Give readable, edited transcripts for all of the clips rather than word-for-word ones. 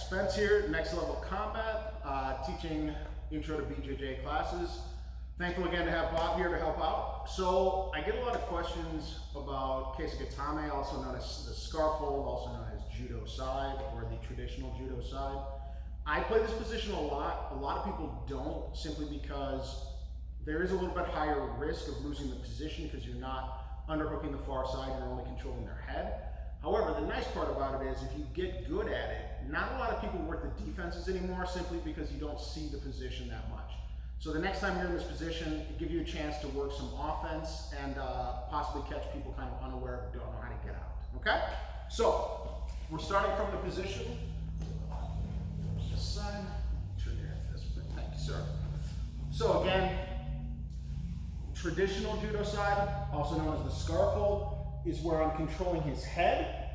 Spence here, Next Level Combat, teaching Intro to BJJ classes. Thankful again to have Bob here to help out. So I get a lot of questions about Keisagatame, also known as the scarf hold, also known as judo side or the traditional judo side. I play this position a lot. A lot of people don't, simply because there is a little bit higher risk of losing the position because you're not underhooking the far side, you're only controlling their head. However, the nice part about it is if you get good at it, not a lot of people work the defenses anymore simply because you don't see the position that much. So the next time you're in this position, it gives you a chance to work some offense and possibly catch people kind of unaware who don't know how to get out, okay? So, we're starting from the position. This side, turn your head this way, thank you, sir. So again, traditional judo side, also known as the scarf hold, is where I'm controlling his head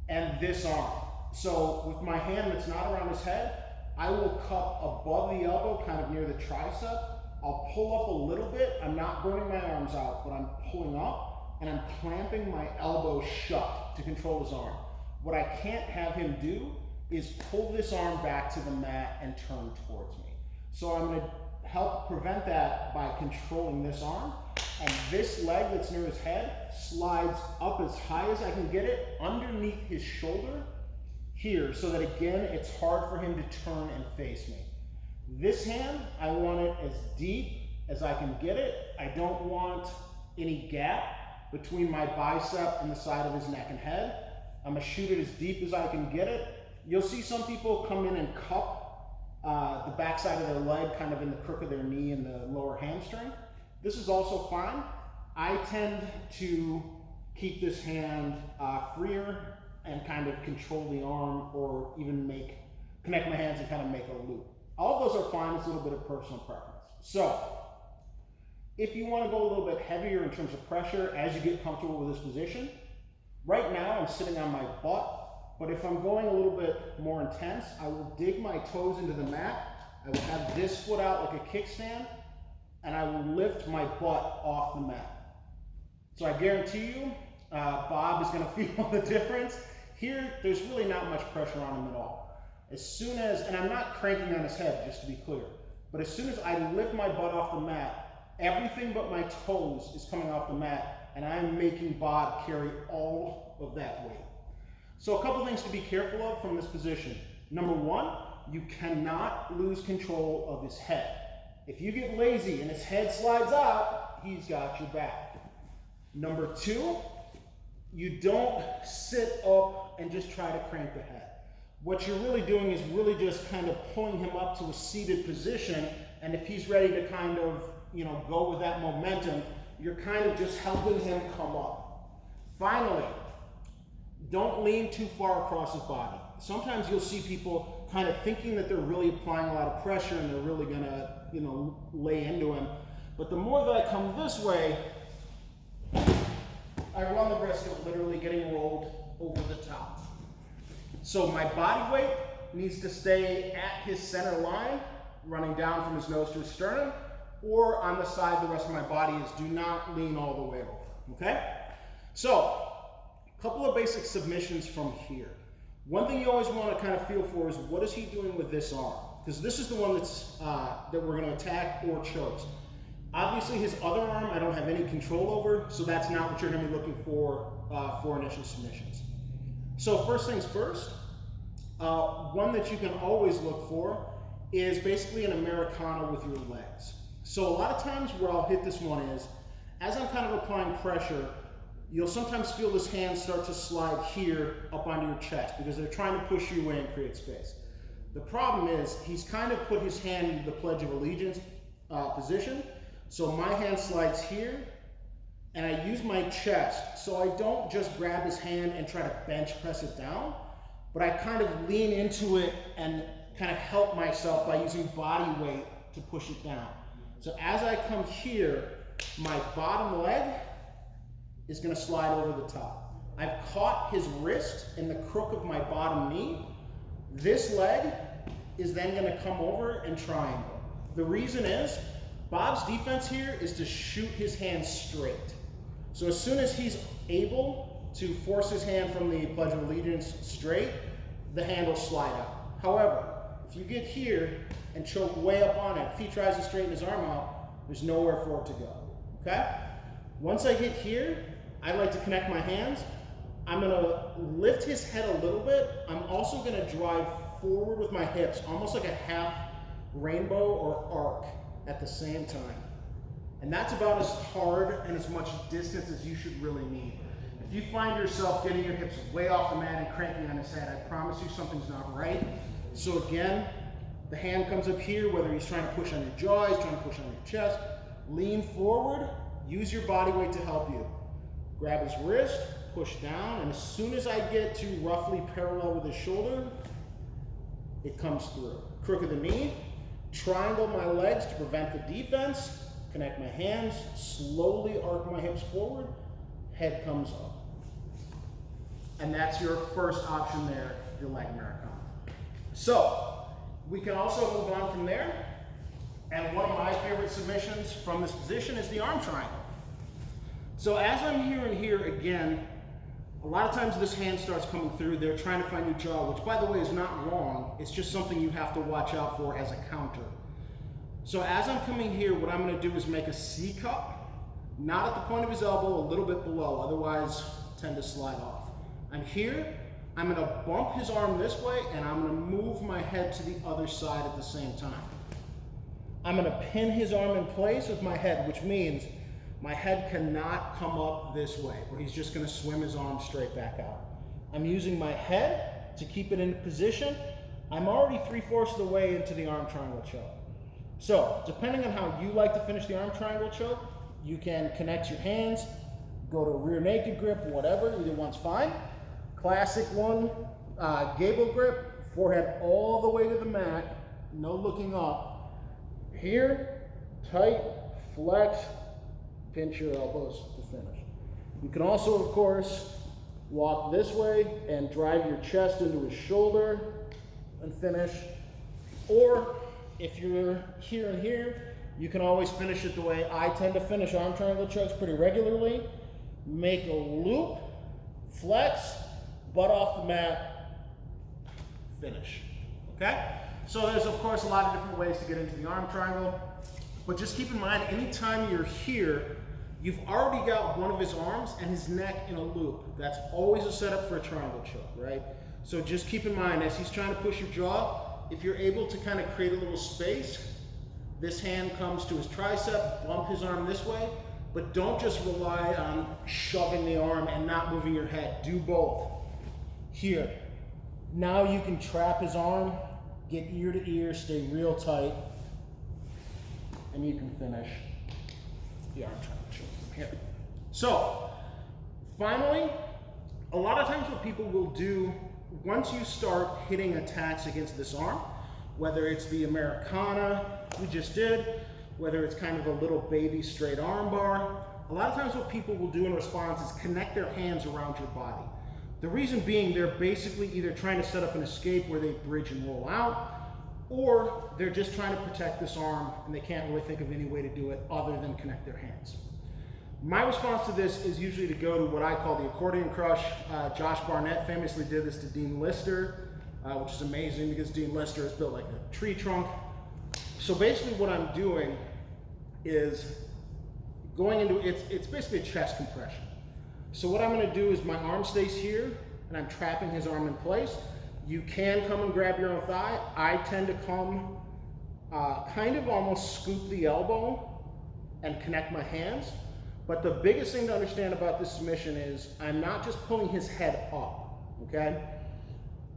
and this arm. So with my hand that's not around his head, I will cup above the elbow, kind of near the tricep. I'll pull up a little bit. I'm not burning my arms out, but I'm pulling up and I'm clamping my elbow shut to control his arm. What I can't have him do is pull this arm back to the mat and turn towards me. So I'm gonna help prevent that by controlling this arm, and this leg that's near his head slides up as high as I can get it underneath his shoulder here, so that again it's hard for him to turn and face me. This hand, I want it as deep as I can get it. I don't want any gap between my bicep and the side of his neck and head. I'm gonna shoot it as deep as I can get it. You'll see some people come in and cup the backside of their leg kind of in the crook of their knee and the lower hamstring. This is also fine. I tend to keep this hand freer and kind of control the arm, or even connect my hands and kind of make a loop. All of those are fine. It's a little bit of personal preference. So if you want to go a little bit heavier in terms of pressure as you get comfortable with this position, right now I'm sitting on my butt. But if I'm going a little bit more intense, I will dig my toes into the mat. I will have this foot out like a kickstand, and I will lift my butt off the mat. So I guarantee you, Bob is gonna feel the difference. Here, there's really not much pressure on him at all. As soon as, and I'm not cranking on his head, just to be clear, but as soon as I lift my butt off the mat, everything but my toes is coming off the mat, and I'm making Bob carry all of that weight. So a couple things to be careful of from this position. Number one, you cannot lose control of his head. If you get lazy and his head slides out, he's got your back. Number two, you don't sit up and just try to crank the head. What you're really doing is really just kind of pulling him up to a seated position, and if he's ready to kind of, go with that momentum, you're kind of just helping him come up. Finally, don't lean too far across his body. Sometimes you'll see people kind of thinking that they're really applying a lot of pressure and they're really gonna, lay into him. But the more that I come this way, I run the risk of literally getting rolled over the top. So my body weight needs to stay at his center line, running down from his nose to his sternum, or on the side the rest of my body is. Do not lean all the way over, okay? So, a couple of basic submissions from here. One thing you always want to kind of feel for is, what is he doing with this arm? Because this is the one that we're going to attack or chokes. Obviously his other arm I don't have any control over, so that's not what you're going to be looking for initial submissions. So first things first, one that you can always look for is basically an Americana with your legs. So a lot of times where I'll hit this one is, as I'm kind of applying pressure, you'll sometimes feel this hand start to slide here up onto your chest because they're trying to push you away and create space. The problem is he's kind of put his hand into the Pledge of Allegiance position. So my hand slides here, and I use my chest. So I don't just grab his hand and try to bench press it down, but I kind of lean into it and kind of help myself by using body weight to push it down. So as I come here, my bottom leg is going to slide over the top. I've caught his wrist in the crook of my bottom knee. This leg is then going to come over and triangle. The reason is, Bob's defense here is to shoot his hand straight. So as soon as he's able to force his hand from the Pledge of Allegiance straight, the hand will slide out. However, if you get here and choke way up on it, if he tries to straighten his arm out, there's nowhere for it to go, okay? Once I get here, I like to connect my hands. I'm gonna lift his head a little bit. I'm also gonna drive forward with my hips, almost like a half rainbow or arc at the same time. And that's about as hard and as much distance as you should really need. If you find yourself getting your hips way off the mat and cranking on his head, I promise you something's not right. So again, the hand comes up here, whether he's trying to push on your jaw, he's trying to push on your chest. Lean forward, use your body weight to help you. Grab his wrist, push down, and as soon as I get to roughly parallel with his shoulder, it comes through. Crook of the knee, triangle my legs to prevent the defense, connect my hands, slowly arc my hips forward, head comes up. And that's your first option there, your leg Americana. So, we can also move on from there. And one of my favorite submissions from this position is the arm triangle. So as I'm here and here again, a lot of times this hand starts coming through, they're trying to find your jaw, which by the way is not wrong, it's just something you have to watch out for as a counter. So as I'm coming here, what I'm gonna do is make a C cup, not at the point of his elbow, a little bit below, otherwise tend to slide off. I'm here, I'm gonna bump his arm this way, and I'm gonna move my head to the other side at the same time. I'm gonna pin his arm in place with my head, which means my head cannot come up this way, or he's just gonna swim his arm straight back out. I'm using my head to keep it in position. I'm already 3/4 of the way into the arm triangle choke. So, depending on how you like to finish the arm triangle choke, you can connect your hands, go to rear naked grip, whatever, either one's fine. Classic one, gable grip, forehead all the way to the mat, no looking up. Here, tight, flex, pinch your elbows to finish. You can also, of course, walk this way and drive your chest into his shoulder and finish. Or if you're here and here, you can always finish it the way I tend to finish arm triangle chokes pretty regularly. Make a loop, flex, butt off the mat, finish, okay? So there's of course a lot of different ways to get into the arm triangle, but just keep in mind, anytime you're here, you've already got one of his arms and his neck in a loop. That's always a setup for a triangle choke, right? So just keep in mind, as he's trying to push your jaw, if you're able to kind of create a little space, this hand comes to his tricep, bump his arm this way, but don't just rely on shoving the arm and not moving your head. Do both. Here. Now you can trap his arm, get ear to ear, stay real tight, and you can finish the arm triangle choke from here. So, finally, a lot of times what people will do, once you start hitting attacks against this arm, whether it's the Americana we just did, whether it's kind of a little baby straight arm bar, a lot of times what people will do in response is connect their hands around your body. The reason being, they're basically either trying to set up an escape where they bridge and roll out, or they're just trying to protect this arm and they can't really think of any way to do it other than connect their hands. My response to this is usually to go to what I call the accordion crush. Josh Barnett famously did this to Dean Lister, which is amazing because Dean Lister is built like a tree trunk. So basically what I'm doing is going into, it's basically a chest compression. So what I'm gonna do is my arm stays here and I'm trapping his arm in place. You can come and grab your own thigh. I tend to come kind of almost scoop the elbow and connect my hands. But the biggest thing to understand about this submission is I'm not just pulling his head up, okay?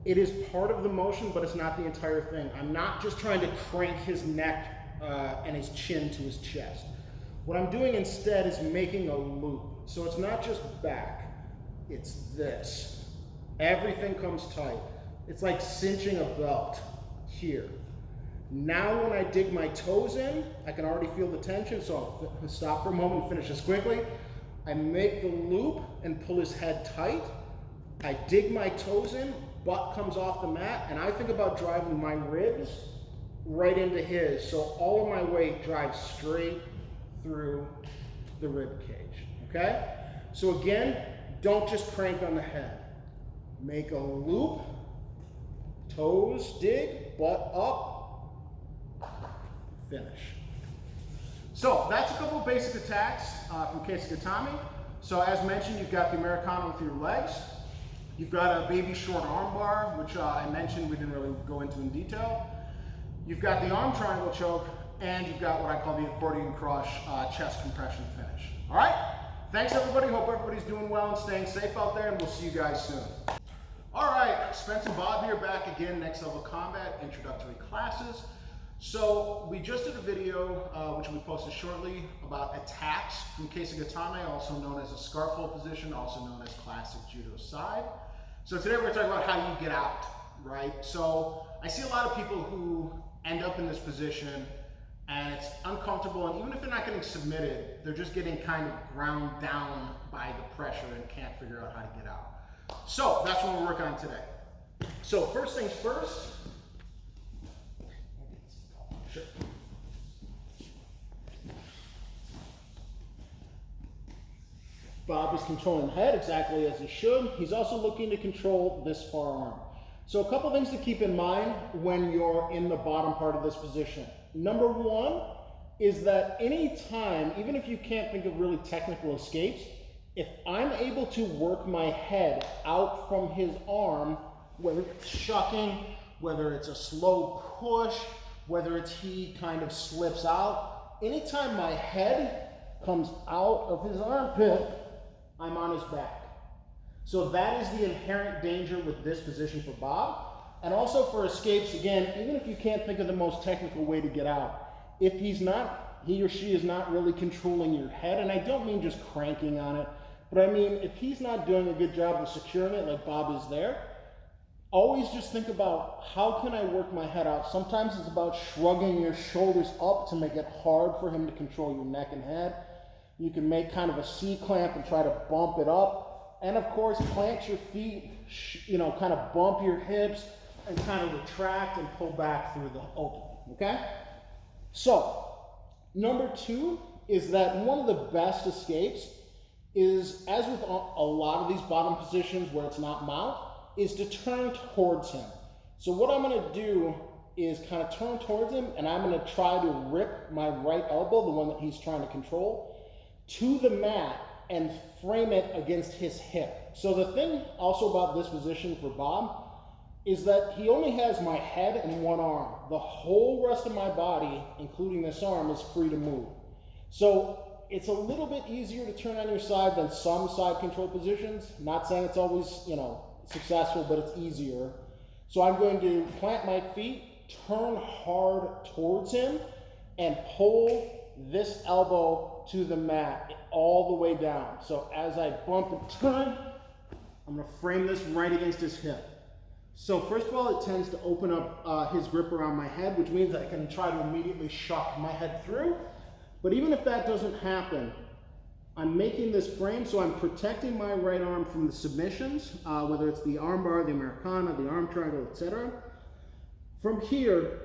It is part of the motion, but it's not the entire thing. I'm not just trying to crank his neck and his chin to his chest. What I'm doing instead is making a loop. So it's not just back, it's this. Everything comes tight. It's like cinching a belt here. Now when I dig my toes in, I can already feel the tension, so I'll stop for a moment and finish this quickly. I make the loop and pull his head tight. I dig my toes in, butt comes off the mat, and I think about driving my ribs right into his, so all of my weight drives straight through the rib cage, okay? So again, don't just crank on the head. Make a loop, Toes dig, butt up, finish. So that's a couple of basic attacks from Keisagatame. So as mentioned, you've got the Americana with your legs. You've got a baby short arm bar, which I mentioned we didn't really go into in detail. You've got the arm triangle choke, and you've got what I call the accordion crush chest compression finish. All right? Thanks everybody. Hope everybody's doing well and staying safe out there, and we'll see you guys soon. All right, Spence and Bob here, back again, Next Level Combat introductory classes. So we just did a video, which will be posted shortly, about attacks from Keisagatame, also known as a scarf hold position, also known as classic judo side. So today we're going to talk about how you get out, right? So I see a lot of people who end up in this position and it's uncomfortable, and even if they're not getting submitted, they're just getting kind of ground down by the pressure and can't figure out how to get out. So that's what we're working on today. So first things first. Sure. Bob is controlling the head exactly as he should. He's also looking to control this far arm. So a couple things to keep in mind when you're in the bottom part of this position. Number one is that any time, even if you can't think of really technical escapes, if I'm able to work my head out from his arm, whether it's shucking, whether it's a slow push, whether it's he kind of slips out, anytime my head comes out of his armpit, I'm on his back. So that is the inherent danger with this position for Bob. And also for escapes, again, even if you can't think of the most technical way to get out, if he or she is not really controlling your head, and I don't mean just cranking on it, but I mean if he's not doing a good job of securing it like Bob is there, always just think about how can I work my head out. Sometimes it's about shrugging your shoulders up to make it hard for him to control your neck and head. You can make kind of a C-clamp and try to bump it up. And of course, plant your feet, kind of bump your hips and kind of retract and pull back through the opening, okay? So, number two is that one of the best escapes is, as with a lot of these bottom positions where it's not mount, is to turn towards him. So what I'm gonna do is kind of turn towards him, and I'm gonna try to rip my right elbow, the one that he's trying to control, to the mat and frame it against his hip. So the thing also about this position for Bob is that he only has my head and one arm. The whole rest of my body, including this arm, is free to move. So it's a little bit easier to turn on your side than some side control positions. Not saying it's always, successful, but it's easier. So I'm going to plant my feet, turn hard towards him, and pull this elbow to the mat all the way down. So as I bump and turn, I'm gonna frame this right against his hip. So first of all, it tends to open up his grip around my head, which means I can try to immediately shuck my head through. But even if that doesn't happen, I'm making this frame, so I'm protecting my right arm from the submissions, whether it's the arm bar, the Americana, the arm triangle, etc. From here,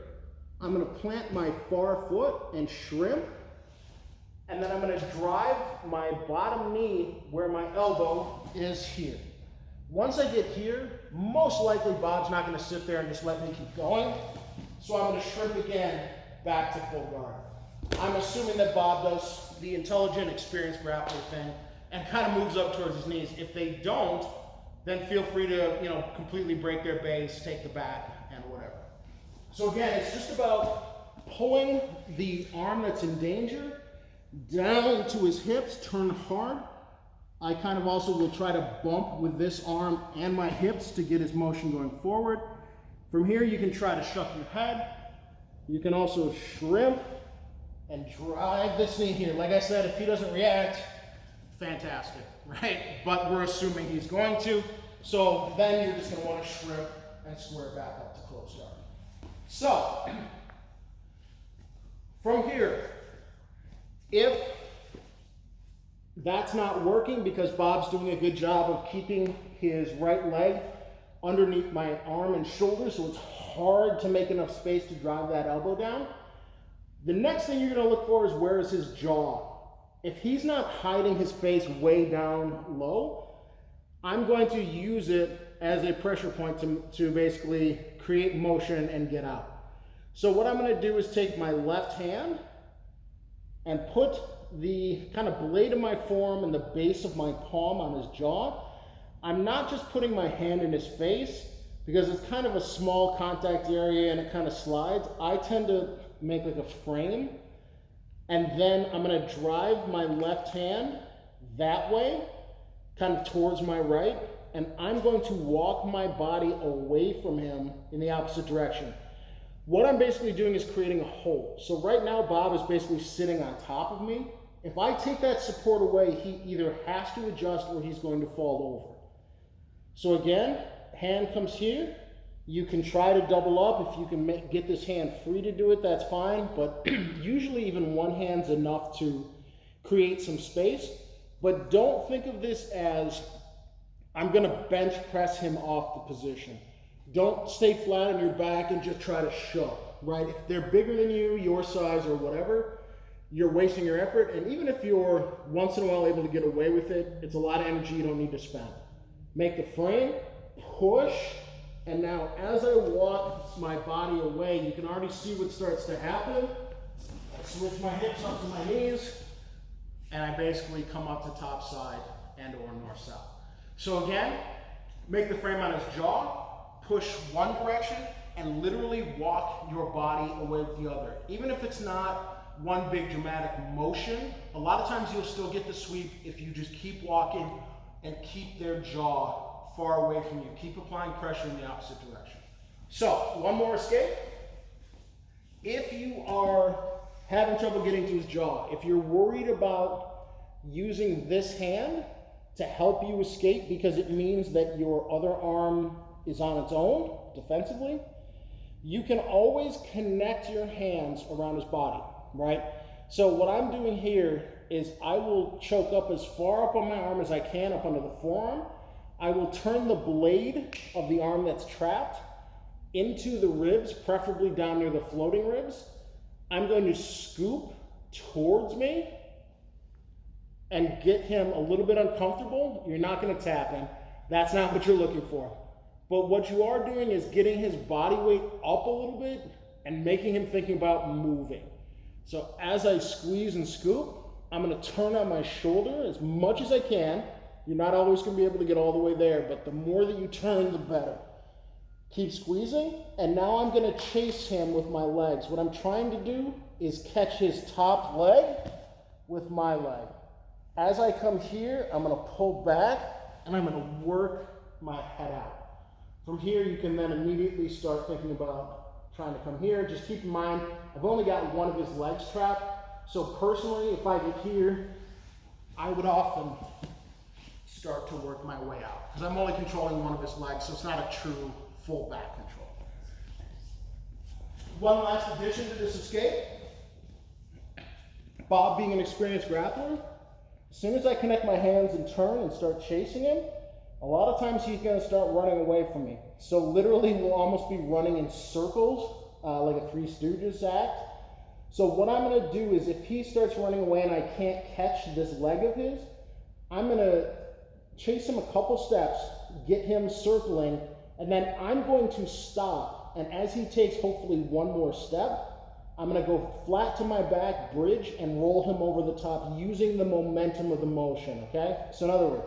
I'm gonna plant my far foot and shrimp, and then I'm gonna drive my bottom knee where my elbow is here. Once I get here, most likely Bob's not gonna sit there and just let me keep going, so I'm gonna shrimp again back to full guard. I'm assuming that Bob does the intelligent, experienced grappler thing and kind of moves up towards his knees. If they don't, then feel free to, completely break their base, take the back, and whatever. So again, it's just about pulling the arm that's in danger down to his hips, turn hard. I kind of also will try to bump with this arm and my hips to get his motion going forward. From here, you can try to shuck your head. You can also shrimp and drive this knee here. Like I said, if he doesn't react, fantastic, right? But we're assuming he's going to. So then you're just gonna want to shrimp and square back up to close guard. So, from here, if that's not working because Bob's doing a good job of keeping his right leg underneath my arm and shoulder, so it's hard to make enough space to drive that elbow down, the next thing you're going to look for is where is his jaw. If he's not hiding his face way down low, I'm going to use it as a pressure point to basically create motion and get out. So what I'm gonna do is take my left hand and put the kind of blade of my forearm and the base of my palm on his jaw. I'm not just putting my hand in his face because it's kind of a small contact area and it kind of slides. I tend to make like a frame, and then I'm gonna drive my left hand that way, kind of towards my right, and I'm going to walk my body away from him in the opposite direction. What I'm basically doing is creating a hole. So right now, Bob is basically sitting on top of me. If I take that support away, he either has to adjust or he's going to fall over. So again, hand comes here. You can try to double up. If you can get this hand free to do it, that's fine. But usually even one hand's enough to create some space. But don't think of this as, I'm gonna bench press him off the position. Don't stay flat on your back and just try to shove, right? If they're bigger than you, your size or whatever, you're wasting your effort. And even if you're once in a while able to get away with it, it's a lot of energy you don't need to spend. Make the frame, push, and now as I walk my body away, you can already see what starts to happen. I switch my hips up to my knees, and I basically come up to top side and or north south. So again, make the frame on his jaw, push one direction, and literally walk your body away with the other. Even if it's not one big dramatic motion, a lot of times you'll still get the sweep if you just keep walking and keep their jaw far away from you. Keep applying pressure in the opposite direction. So, one more escape. If you are having trouble getting to his jaw, if you're worried about using this hand to help you escape because it means that your other arm is on its own defensively, you can always connect your hands around his body, right? So what I'm doing here is I will choke up as far up on my arm as I can, up under the forearm. I will turn the blade of the arm that's trapped into the ribs, preferably down near the floating ribs. I'm going to scoop towards me and get him a little bit uncomfortable. You're not going to tap him. That's not what you're looking for. But what you are doing is getting his body weight up a little bit and making him thinking about moving. So as I squeeze and scoop, I'm going to turn on my shoulder as much as I can. You're not always going to be able to get all the way there, but the more that you turn, the better. Keep squeezing, and now I'm going to chase him with my legs. What I'm trying to do is catch his top leg with my leg. As I come here, I'm going to pull back, and I'm going to work my head out. From here, you can then immediately start thinking about trying to come here. Just keep in mind, I've only got one of his legs trapped. So personally, if I get here, I would often start to work my way out because I'm only controlling one of his legs, so it's not a true full back control. One last addition to this escape. Bob being an experienced grappler, as soon as I connect my hands and turn and start chasing him, a lot of times he's going to start running away from me. So literally we'll almost be running in circles, like a Three Stooges act. So what I'm going to do is if he starts running away and I can't catch this leg of his, I'm going to chase him a couple steps, get him circling, and then I'm going to stop. And as he takes hopefully one more step, I'm going to go flat to my back, bridge, and roll him over the top using the momentum of the motion, okay? So in other words,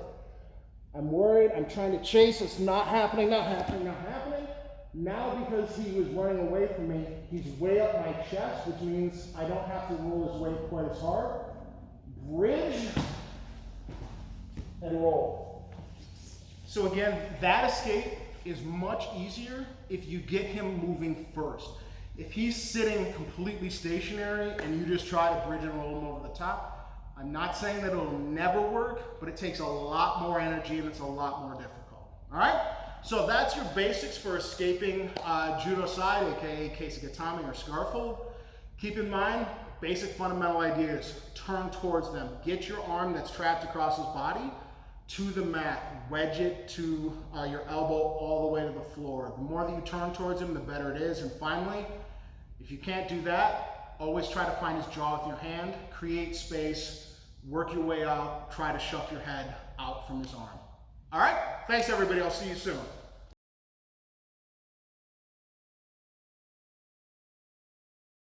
I'm worried, I'm trying to chase, it's not happening, not happening, not happening. Now because he was running away from me, he's way up my chest, which means I don't have to roll his weight quite as hard. Bridge, and roll. So again, that escape is much easier if you get him moving first. If he's sitting completely stationary and you just try to bridge and roll him over the top, I'm not saying that it'll never work, but it takes a lot more energy and it's a lot more difficult. All right? So that's your basics for escaping judo side, aka keisagatame or scarfold. Keep in mind, basic fundamental ideas. Turn towards them. Get your arm that's trapped across his body to the mat. Wedge it to your elbow all the way to the floor. The more that you turn towards him, the better it is. And finally, if you can't do that, always try to find his jaw with your hand. Create space. Work your way out, try to shuck your head out from his arm. All right, thanks everybody, I'll see you soon.